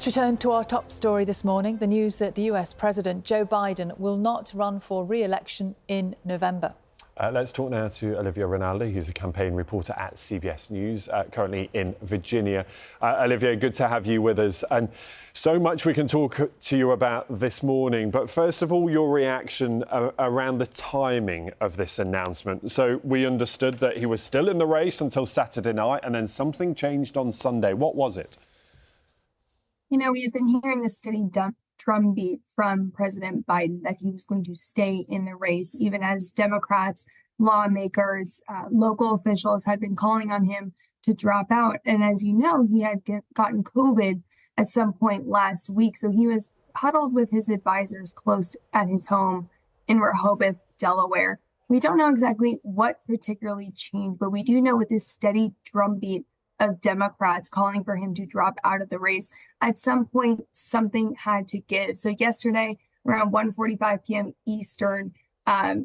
Let's return to our top story this morning, the news that the US President Joe Biden will not run for re-election in November. Let's talk now to Olivia Rinaldi, who's a campaign reporter at CBS News, currently in Virginia. Olivia, good to have you with us. And so much we can talk to you about this morning. But first of all, your reaction around the timing of this announcement. So we understood that he was still in the race until Saturday night, and then something changed on Sunday. What was it? You know, we had been hearing this steady drumbeat from President Biden that he was going to stay in the race, even as Democrats, lawmakers, local officials had been calling on him to drop out. And as you know, he had gotten COVID at some point last week. So he was huddled with his advisors close at his home in Rehoboth, Delaware. We don't know exactly what particularly changed, but we do know with this steady drumbeat of Democrats calling for him to drop out of the race, at some point, something had to give. So yesterday, around 1:45 p.m. Eastern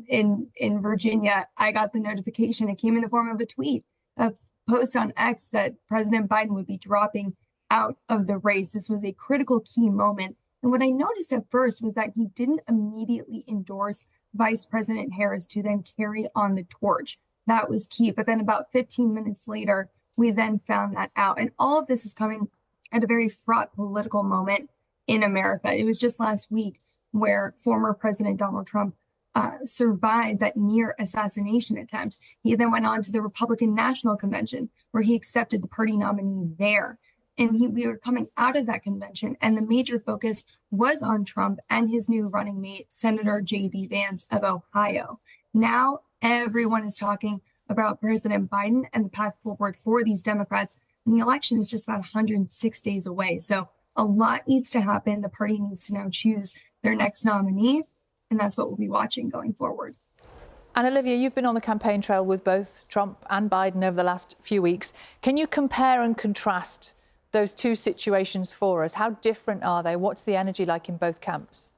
in Virginia, I got the notification. It came in the form of a tweet, a post on X that President Biden would be dropping out of the race. This was a critical key moment. And what I noticed at first was that he didn't immediately endorse Vice President Harris to then carry on the torch. That was key. But then about 15 minutes later, we then found that out. And all of this is coming at a very fraught political moment in America. It was just last week where former President Donald Trump survived that near assassination attempt. He then went on to the Republican National Convention, where he accepted the party nominee there. And we were coming out of that convention, and the major focus was on Trump and his new running mate, Senator J.D. Vance of Ohio. Now everyone is talking about President Biden and the path forward for these Democrats. And the election is just about 106 days away. So a lot needs to happen. The party needs to now choose their next nominee. And that's what we'll be watching going forward. And Olivia, you've been on the campaign trail with both Trump and Biden over the last few weeks. Can you compare and contrast those two situations for us? How different are they? What's the energy like in both camps?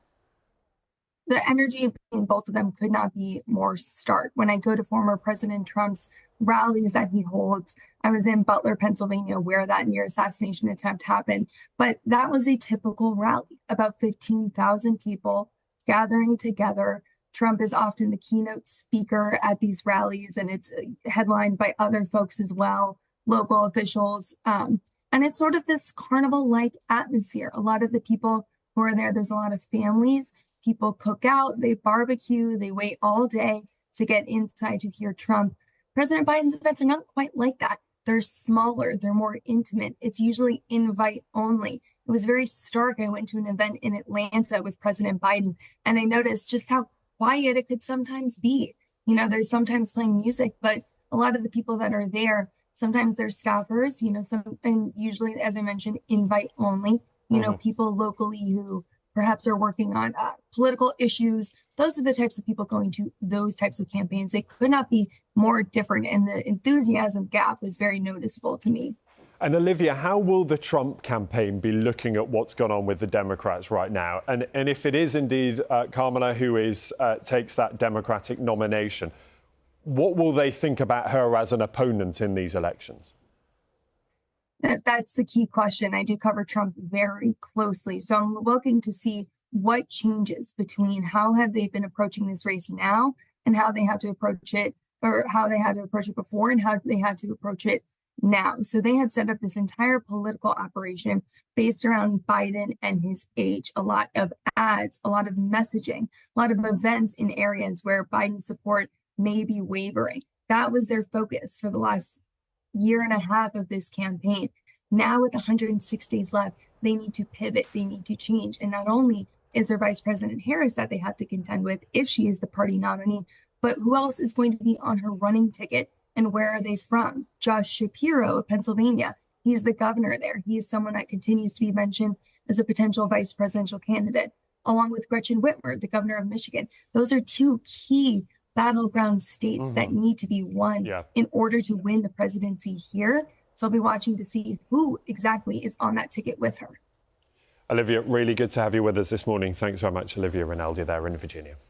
The energy in both of them could not be more stark. When I go to former President Trump's rallies that he holds, I was in Butler, Pennsylvania, where that near assassination attempt happened. But that was a typical rally, about 15,000 people gathering together. Trump is often the keynote speaker at these rallies, and it's headlined by other folks as well, local officials. And it's sort of this carnival-like atmosphere. A lot of the people who are there, there's a lot of families. People cook out, they barbecue, they wait all day to get inside to hear Trump. President Biden's events are not quite like that. They're smaller, they're more intimate. It's usually invite only. It was very stark. I went to an event in Atlanta with President Biden, and I noticed just how quiet it could sometimes be. You know, there's sometimes playing music, but a lot of the people that are there, sometimes they're staffers, and usually, as I mentioned, invite only, people locally who perhaps are working on political issues. Those are the types of people going to those types of campaigns. They could not be more different. And the enthusiasm gap was very noticeable to me. And Olivia, how will the Trump campaign be looking at what's gone on with the Democrats right now? And if it is indeed Kamala who takes that Democratic nomination, what will they think about her as an opponent in these elections? That's the key question. I do cover Trump very closely. So I'm looking to see what changes between how have they been approaching this race now and how they have to approach it, or how they had to approach it before and how they had to approach it now. So they had set up this entire political operation based around Biden and his age, a lot of ads, a lot of messaging, a lot of events in areas where Biden's support may be wavering. That was their focus for the last year and a half of this campaign. Now with 106 days left, they need to pivot, they need to change. And not only is there Vice President Harris that they have to contend with if she is the party nominee, but who else is going to be on her running ticket and where are they from? Josh Shapiro of Pennsylvania, he's the governor there. He is someone that continues to be mentioned as a potential vice presidential candidate, along with Gretchen Whitmer, the governor of Michigan. Those are two key battleground states that need to be won in order to win the presidency here. So I'll be watching to see who exactly is on that ticket with her. Olivia, really good to have you with us this morning. Thanks very much, Olivia Rinaldi there in Virginia.